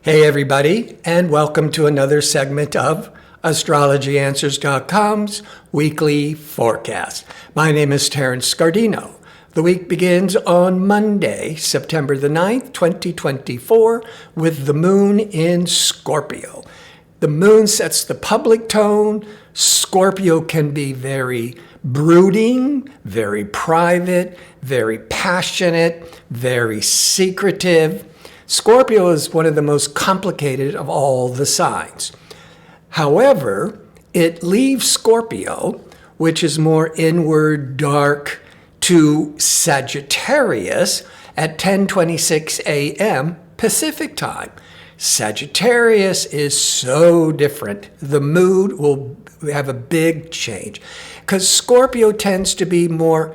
Hey everybody, and welcome to another segment of AstrologyAnswers.com's weekly forecast. My name is Terence. The week begins on Monday, September the 9th, 2024, with the moon in Scorpio. The moon sets the public tone. Scorpio can be very brooding, very private, very passionate, very secretive. Scorpio is one of the most complicated of all the signs. However, it leaves Scorpio, which is more inward, dark, to Sagittarius at 10:26 a.m. Pacific time. Sagittarius is so different. The mood will have a big change because Scorpio tends to be more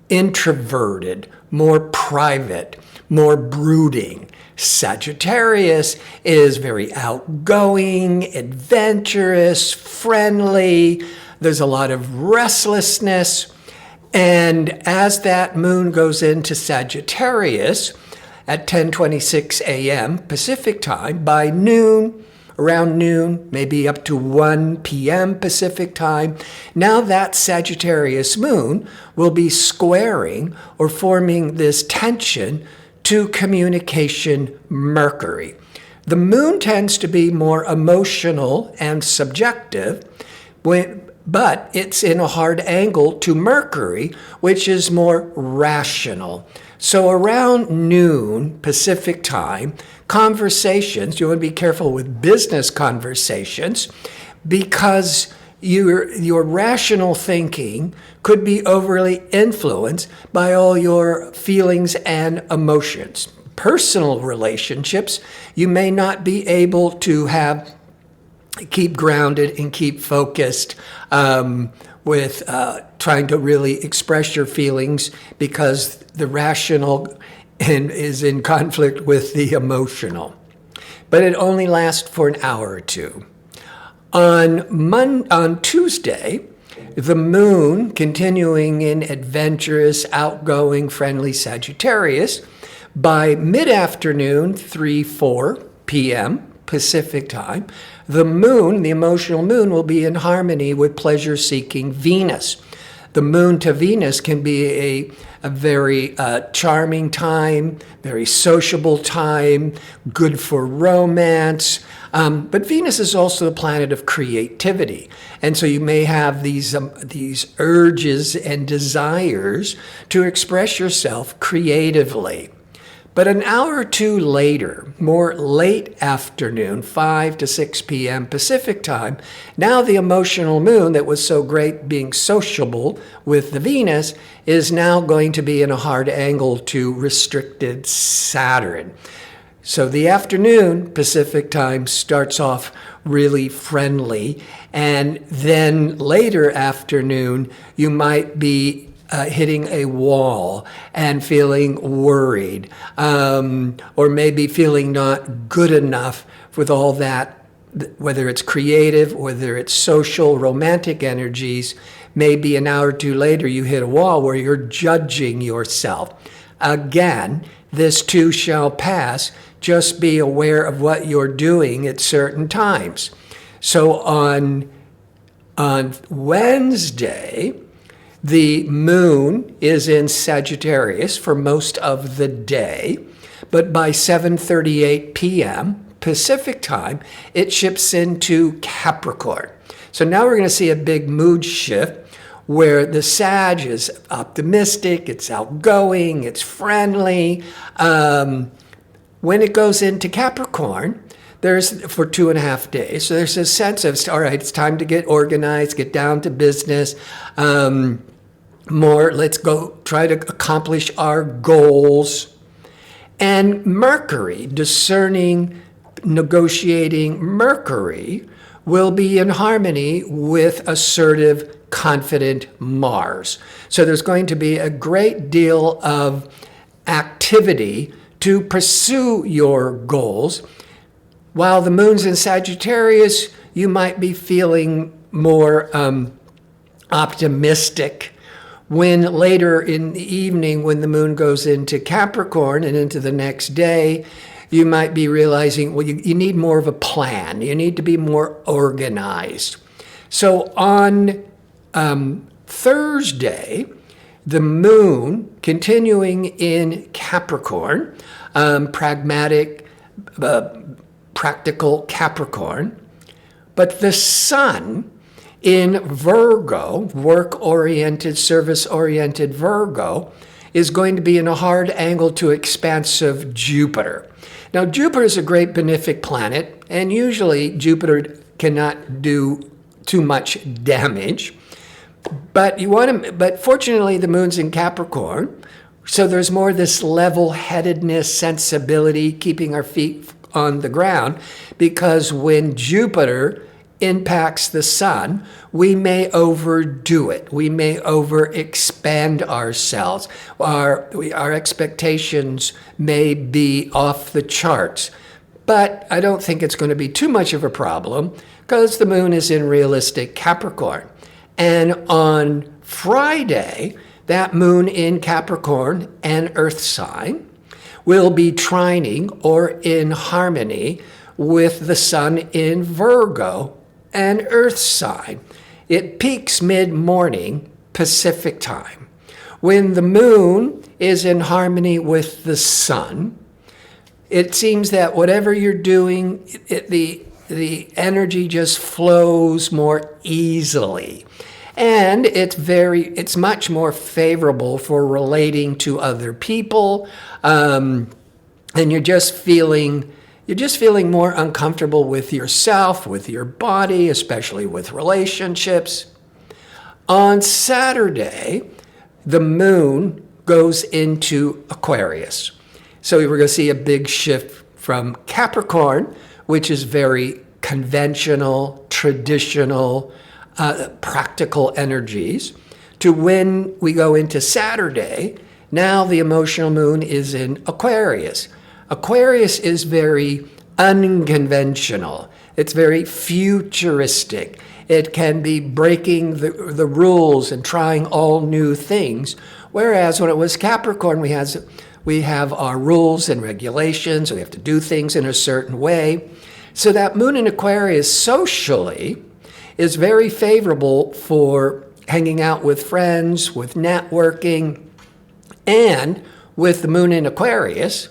introverted, more private, more brooding. Sagittarius is very outgoing, adventurous, friendly. There's a lot of restlessness. And as that moon goes into Sagittarius at 10:26 a.m. Pacific time, by noon, around noon, maybe up to 1 p.m. Pacific time, now that Sagittarius moon will be squaring or forming this tension to communication Mercury. The moon tends to be more emotional and subjective, but it's in a hard angle to Mercury, which is more rational. So around noon Pacific time, conversations, you want to be careful with business conversations because your rational thinking could be overly influenced by all your feelings and emotions. Personal relationships, you may not be able to keep grounded and keep focused with trying to really express your feelings because the rational is in conflict with the emotional. But it only lasts for an hour or two. On Tuesday, the moon, continuing in adventurous, outgoing, friendly Sagittarius, by mid-afternoon, 3-4 p.m. Pacific time, the moon, the emotional moon, will be in harmony with pleasure-seeking Venus. The moon to Venus can be a very charming time, very sociable time, good for romance. But Venus is also the planet of creativity. And so you may have these urges and desires to express yourself creatively. But an hour or two later, more late afternoon, 5 to 6 p.m. Pacific time, now the emotional moon that was so great being sociable with the Venus is now going to be in a hard angle to restricted Saturn. So the afternoon Pacific time starts off really friendly, and then later afternoon you might be hitting a wall and feeling worried, or maybe feeling not good enough with all that, whether it's creative, whether it's social, romantic energies. Maybe an hour or two later you hit a wall where you're judging yourself. Again, this too shall pass. Just be aware of what you're doing at certain times. So on Wednesday, the moon is in Sagittarius for most of the day, but by 7:38 p.m. Pacific time, it shifts into Capricorn. So now we're going to see a big mood shift where the Sag is optimistic, it's outgoing, it's friendly. When it goes into Capricorn, there's for 2.5 days. So there's a sense of, all right, it's time to get organized, get down to business. Let's go try to accomplish our goals. And Mercury, discerning, negotiating Mercury, will be in harmony with assertive, confident Mars. So there's going to be a great deal of activity to pursue your goals. While the moon's in Sagittarius, you might be feeling more optimistic. When later in the evening, when the moon goes into Capricorn and into the next day, you might be realizing, well, you need more of a plan. You need to be more organized. So on Thursday, the moon continuing in Capricorn, pragmatic, practical Capricorn, but the sun in Virgo, work-oriented, service-oriented Virgo, is going to be in a hard angle to expansive Jupiter. Now, Jupiter is a great benefic planet, and usually Jupiter cannot do too much damage. But fortunately, the moon's in Capricorn, so there's more this level-headedness, sensibility, keeping our feet on the ground, because when Jupiter impacts the sun, we may overdo it. We may overexpand ourselves. Our expectations may be off the charts. But I don't think it's going to be too much of a problem because the moon is in realistic Capricorn. And on Friday, that moon in Capricorn, an earth sign, will be trining or in harmony with the sun in Virgo, an earth sign. It peaks mid-morning Pacific time. When the moon is in harmony with the sun, it seems that whatever you're doing, the energy just flows more easily. And it's much more favorable for relating to other people. And you're just feeling more uncomfortable with yourself, with your body, especially with relationships. On Saturday, the moon goes into Aquarius. So we're going to see a big shift from Capricorn, which is very conventional, traditional, practical energies, to when we go into Saturday, now the emotional moon is in Aquarius. Aquarius is very unconventional. It's very futuristic. It can be breaking the rules and trying all new things. Whereas when it was Capricorn, we have our rules and regulations. We have to do things in a certain way. So that moon in Aquarius socially is very favorable for hanging out with friends, with networking, and with the moon in Aquarius,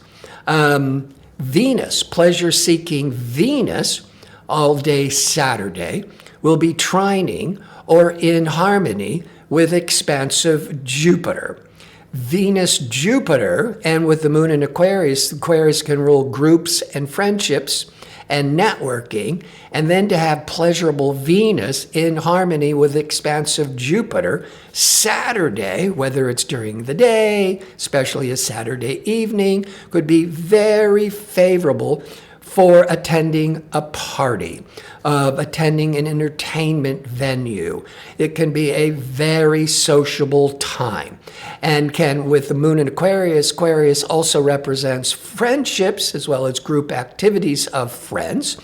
Venus, pleasure-seeking Venus, all day Saturday, will be trining or in harmony with expansive Jupiter. Venus-Jupiter, and with the moon in Aquarius, Aquarius can rule groups and friendships and networking, and then to have pleasurable Venus in harmony with expansive Jupiter Saturday, whether it's during the day, especially a Saturday evening, could be very favorable for attending a party, attending an entertainment venue. It can be a very sociable time. And with the moon in Aquarius, Aquarius also represents friendships as well as group activities of friends.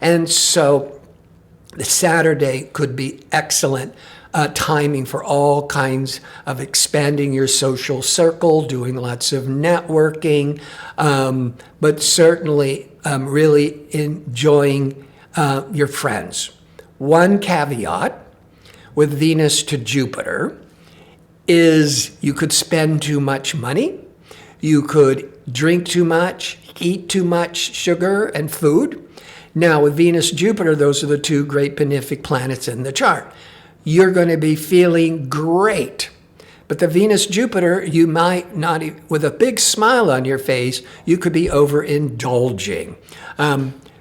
And so the Saturday could be excellent timing for all kinds of expanding your social circle, doing lots of networking, but certainly really enjoying your friends. One caveat with Venus to Jupiter is you could spend too much money, you could drink too much, eat too much sugar and food. Now with Venus, Jupiter, those are the two great benefic planets in the chart. You're going to be feeling great. But the Venus-Jupiter, you might not, with a big smile on your face, you could be overindulging.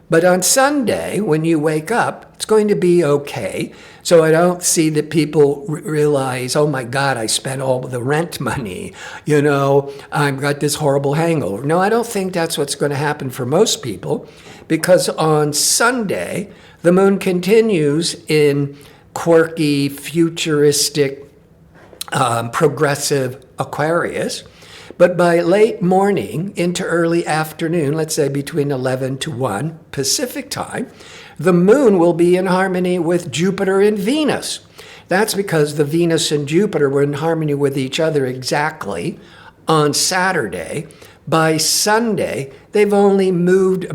But on Sunday, when you wake up, it's going to be okay. So I don't see that people realize, oh my God, I spent all the rent money. I've got this horrible hangover. No, I don't think that's what's going to happen for most people, because on Sunday, the moon continues in quirky, futuristic, progressive Aquarius. But by late morning into early afternoon, let's say between 11 to 1 Pacific time, the moon will be in harmony with Jupiter and Venus. That's because the Venus and Jupiter were in harmony with each other exactly on Saturday. By Sunday, they've only moved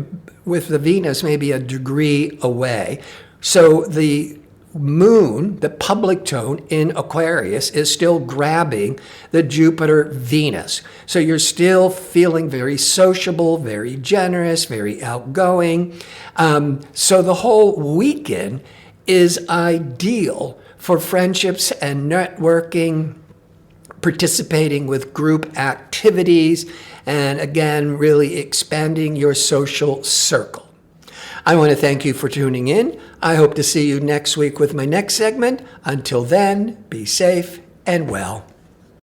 with the Venus maybe a degree away. So the moon, the public tone in Aquarius, is still grabbing the Jupiter-Venus. So you're still feeling very sociable, very generous, very outgoing. So the whole weekend is ideal for friendships and networking, participating with group activities, and again, really expanding your social circle. I want to thank you for tuning in. I hope to see you next week with my next segment. Until then, be safe and well.